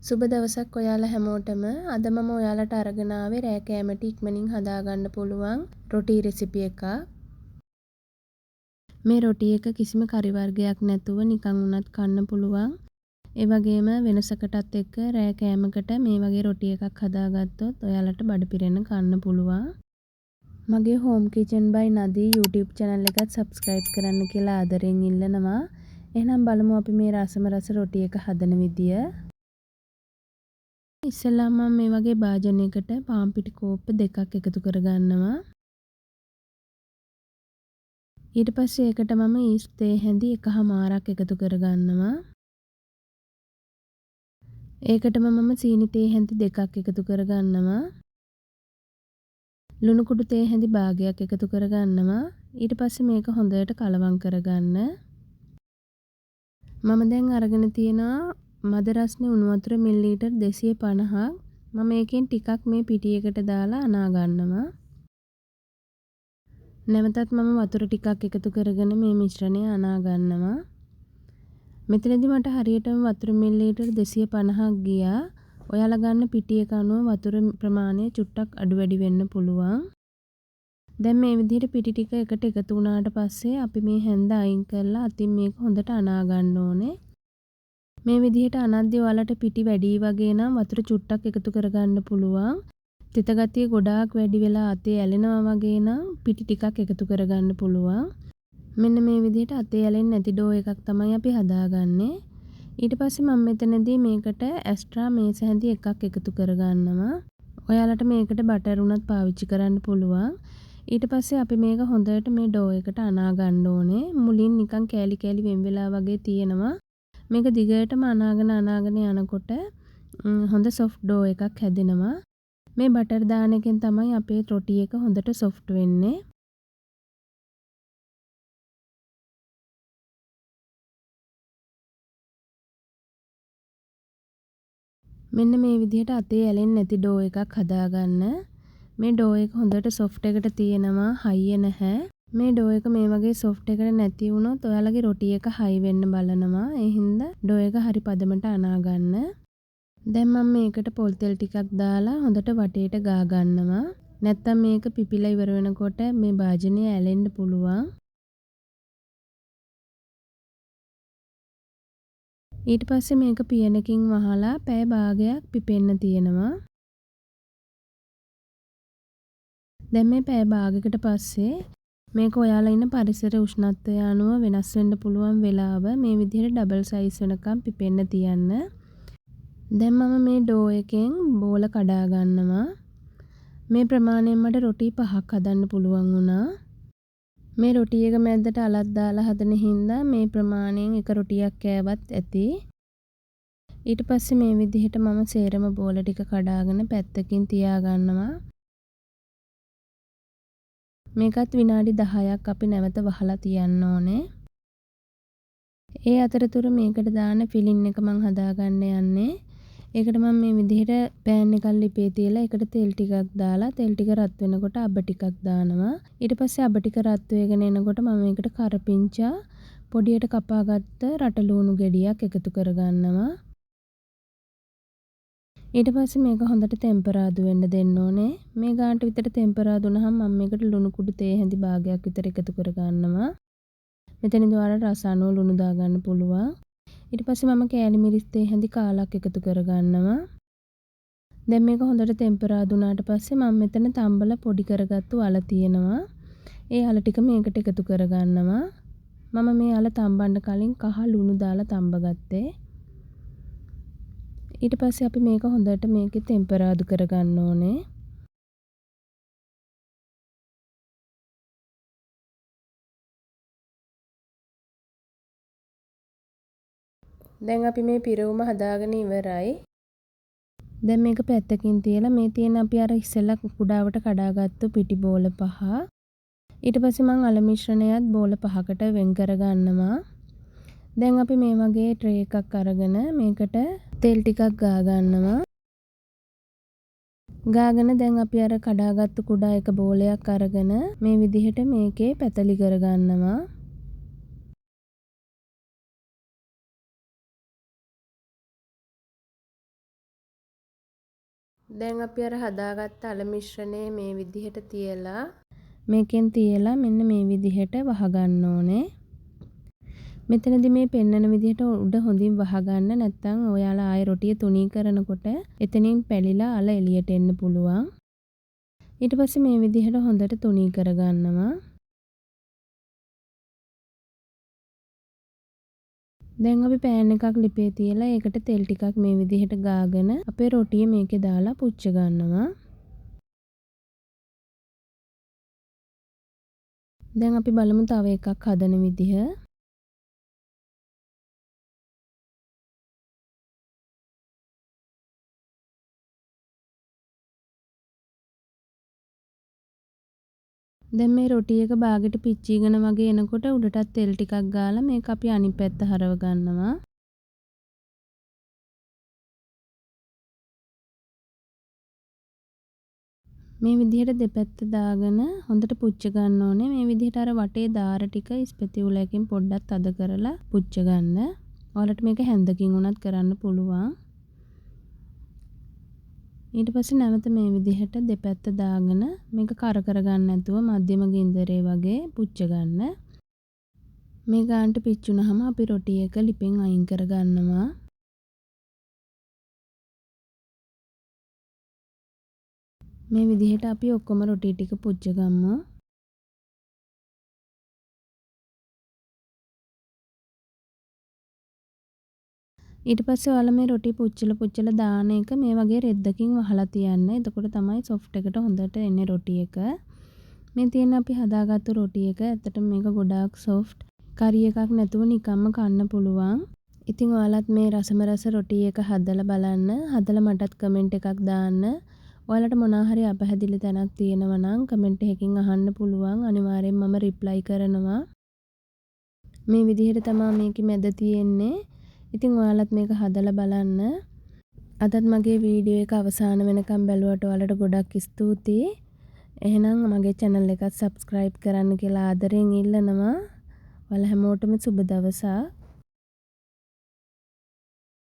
සුබ දවසක් ඔයාලා හැමෝටම. අද මම ඔයාලට අරගෙන ආවේ රෑ කෑමට ඉක්මනින් හදාගන්න පුළුවන් රොටි රෙසිපි එකක්. මේ රොටි එක කිසිම කරි වර්ගයක් නැතුව නිකන් උනත් කන්න පුළුවන්. ඒ වගේම වෙනසකටත් එක්ක රෑ කෑමකට මේ වගේ රොටි එකක් හදාගත්තොත් ඔයාලට බඩ පිරෙන්න කන්න පුළුවන්. මගේ හෝම් කිචන් බයි නදී YouTube channel එකත් subscribe කරන්න කියලා ආදරෙන් ඉල්ලනවා. එහෙනම් බලමු අපි මේ රසම රස රොටි එක හදන විදිය. ඉස්සෙල්ලාම මම මේ වගේ භාජනයකට පාන් පිටි කෝප්ප දෙකක් එකතු කරගන්නවා. ඊට පස්සේ ඒකට මම ඊස්ට් තේ හැඳි එකහමාරක් එකතු කරගන්නවා. ඒකටම මම සීනි තේ හැඳි දෙකක් එකතු කරගන්නවා. ලුණු කුඩු තේ හැඳි භාගයක් එකතු කරගන්නවා. ඊට පස්සේ මේක හොඳට කලවම් කරගන්න. මම දැන් අරගෙන තියෙනවා මද රස්නේ උණු වතුර මිලිලීටර් 250ක්. මම මේකෙන් ටිකක් මේ පිටියකට දාලා අනා ගන්නවා. නැවතත් මම වතුර ටිකක් එකතු කරගෙන මේ මිශ්‍රණය අනා ගන්නවා. මෙතනදී මට හරියටම වතුර මිලිලීටර් 250ක් ගියා. ඔයාලා ගන්න පිටියක අනුව වතුර ප්‍රමාණය චුට්ටක් අඩු වැඩි වෙන්න පුළුවන්. දැන් මේ විදිහට පිටි ටික එකට එකතු වුණාට පස්සේ අපි මේ හැන්ද අයින් කරලා අතින් මේක හොඳට අනා ගන්න ඕනේ. මේ විදිහට අනද්දී ඔයාලට පිටි වැඩි වගේ නම් වතුර චුට්ටක් එකතු කරගන්න පුළුවන්. තෙත ගතිය ගොඩාක් වැඩි වෙලා අතේ ඇලෙනවා වගේ නම් පිටි ටිකක් එකතු කරගන්න පුළුවන්. මෙන්න මේ විදිහට අතේ ඇලෙන්නේ නැති ඩෝ එකක් තමයි අපි හදාගන්නේ. ඊට පස්සේ මම මෙතනදී මේකට ඇස්ට්‍රා මේස හැඳි එකක් එකතු කරගන්නවා. ඔයාලට මේකට බටර් උනත් පාවිච්චි කරන්න පුළුවන්. ඊට පස්සේ අපි මේක හොඳට මේ ඩෝ එකට අනා ගන්න ඕනේ. මුලින් නිකන් කෑලි කෑලි වෙන් වෙලා වගේ තියෙනවා. මේක දිගටම අනාගෙන යනකොට හොඳ සොෆ්ට් ඩෝ එකක් හැදෙනවා. මේ බටර් දාන එකෙන් තමයි අපේ රොටි එක හොඳට සොෆ්ට් වෙන්නේ. මෙන්න මේ විදිහට අතේ ඇලෙන්නේ නැති ඩෝ එකක් හදාගන්න. මේ ඩෝ එක හොඳට සොෆ්ට් එකට තියෙනවා, හයිය නැහැ. මේ ඩෝ එක මේ වගේ සොෆ්ට් එකට නැති වුණොත් ඔයාලගේ රොටි එක හයි වෙන්න බලනවා. ඒ හින්දා ඩෝ එක හරි පදමට අනා ගන්න. දැන් මම මේකට පොල් තෙල් ටිකක් දාලා හොඳට වටේට ගා ගන්නවා. නැත්තම් මේක පිපිලා ඉවර වෙනකොට මේ භාජනය ඇලෙන්න පුළුවන්. ඊට පස්සේ මේක පියනකින් වහලා පැය භාගයක් පිපෙන්න තියෙනවා. දැන් මේ පැය භාගයකට පස්සේ මේක ඔයාලා ඉන්න පරිසර උෂ්ණත්වය අනුව වෙනස් වෙන්න පුළුවන් වෙලාව මේ විදිහට ඩබල් සයිස් වෙනකම් පිපෙන්න තියන්න. දැන් මම මේ ඩෝ එකෙන් බෝල කඩා ගන්නවා. මේ ප්‍රමාණයෙන් මට රොටි 5ක් හදන්න පුළුවන් වුණා. මේ රොටි එක මැද්දට අලක් දාලා හදන හින්දා මේ ප්‍රමාණයෙන් එක රොටියක් කෑවත් ඇති. ඊට පස්සේ මේ විදිහට මම සේරම බෝල ටික කඩාගෙන පැත්තකින් තියා ගන්නවා. මේකත් විනාඩි 10ක් අපි නැවත වහලා තියන්න ඕනේ. ඒ අතරතුර මේකට දාන ෆිලින් එක මම හදාගන්න යන්නේ. ඒකට මම මේ විදිහට පෑන් එකක් ලිපේ තියලා ඒකට තෙල් ටිකක් දාලා තෙල් ටික රත් වෙනකොට අබ ටිකක් දානවා. ඊට පස්සේ අබ ටික රත් වෙගෙන එනකොට මම මේකට කරපිංචා පොඩියට කපාගත්ත රටලූණු ගෙඩියක් එකතු කරගන්නවා. ඊට පස්සේ මේක හොඳට ටෙම්පරාදු වෙන්න දෙන්න ඕනේ. මේ ගානට විතර ටෙම්පරාදු වුණාම මම මේකට ලුණු කුඩු තේ හැඳි භාගයක් විතර එකතු කරගන්නවා. මෙතනදී ඔයාලට රස අනුව ලුණු දාගන්න පුළුවන්. ඊට පස්සේ මම කෑලි මිරිස් තේ හැඳි කාලක් එකතු කරගන්නවා. දැන් මේක හොඳට ටෙම්පරාදු වුණාට පස්සේ මම මෙතන තම්බල පොඩි කරගත්තු අල තියෙනවා. ඒ අල ටික මේකට එකතු කරගන්නවා. මම මේ අල තම්බන්න කලින් කහ ලුණු දාලා තම්බගත්තේ. ඊට පස්සේ අපි මේක හොඳට මේකේ ටෙම්පරාදු කරගන්න ඕනේ. දැන් අපි මේ පිරවුම හදාගෙන ඉවරයි. දැන් මේක පැත්තකින් තියලා මේ තියෙන අපි අර ඉස්සෙල්ලා කුඩාවට කඩාගත්තු පිටි බෝල 5. ඊට පස්සේ මම අල මිශ්‍රණයත් බෝල 5කට වෙන් කරගන්නවා. දැන් අපි මේ වගේ ට්‍රේ එකක් අරගෙන මේකට තෙල් ටිකක් ගා ගන්නවා. ගාගෙන දැන් අපි අර කඩාගත්තු කුඩා එක බෝලයක් අරගෙන මේ විදිහට මේකේ පැතලි කරගන්නවා. දැන් අපි අර හදාගත්ත අල මිශ්‍රණය මේ විදිහට තියලා මේකෙන් තියලා මෙන්න මේ විදිහට වහගන්න ඕනේ. මෙතනදි මේ පෙන්නන විදිහට උඩ හොඳින් වහගන්න, නැත්නම් ඔයාලා ආයෙ රොටිය තුනී කරනකොට එතනින් පැලිලා අල එළියට එන්න පුළුවන්. ඊට පස්සේ මේ විදිහට හොඳට තුනී කරගන්නවා. දැන් අපි පෑන් එකක් ලිපේ තියලා ඒකට තෙල් ටිකක් මේ විදිහට ගාගෙන අපේ රොටිය මේකේ දාලා පුච්ච ගන්නවා. දැන් අපි බලමු තව එකක් හදන විදිහ. දැන් මේ රොටි එක බාගෙට පිච්චීගෙන වගේ එනකොට උඩටත් තෙල් ටිකක් ගාලා මේක අපි අනිත් පැත්ත හරව ගන්නවා. මේ විදිහට දෙපැත්ත දාගෙන හොඳට පුච්ච ගන්න ඕනේ. මේ විදිහට අර වටේ දාර ටික ස්පැතියුලකින් පොඩ්ඩක් තද කරලා පුච්ච ගන්න. ඔයාලට මේක හැන්දකින් උනත් කරන්න පුළුවන්. ඊට පස්සේ නැවත මේ විදිහට දෙපැත්ත දාගෙන මේක කර ගන්න නැතුව මධ්‍යම ගින්දරේ වගේ පුච්ච ගන්න. මේ ගානට පිච්චුනහම අපි රොටි එක ලිපෙන් අයින් කර ගන්නවා. මේ විදිහට අපි ඔක්කොම රොටි ටික පුච්ච ගමු. ඊට පස්සේ ඔයාලා මේ රොටි පුච්චලා දාන එක මේ වගේ රෙද්දකින් වහලා තියන්න. එතකොට තමයි සොෆ්ට් එකට හොඳට එන්නේ රොටි එක. මේ තියෙන අපි හදාගත්තු රොටි එක ඇත්තටම මේක ගොඩාක් සොෆ්ට්. කරි එකක් නැතුව නිකම්ම කන්න පුළුවන්. ඉතින් ඔයාලත් මේ රසම රස රොටි එක හදලා බලන්න. හදලා මටත් කමෙන්ට් එකක් දාන්න. ඔයාලට මොනවා හරි අපහැදිලි තැනක් තියෙනවා නම් කමෙන්ට් එකකින් අහන්න පුළුවන්. අනිවාර්යෙන් මම රිප්ලයි කරනවා. මේ විදිහට තමයි මේකේ මැද තියෙන්නේ. ඉතින් ඔයාලත් මේක හදලා බලන්න. අදත් මගේ වීඩියෝ එක අවසාන වෙනකම් බැලුවට ඔයාලට ගොඩක් ස්තුතියි. එහෙනම් මගේ channel එකත් subscribe කරන්න කියලා ආදරෙන් ඉල්ලනවා. ඔයාලා හැමෝටම සුබ දවසක්.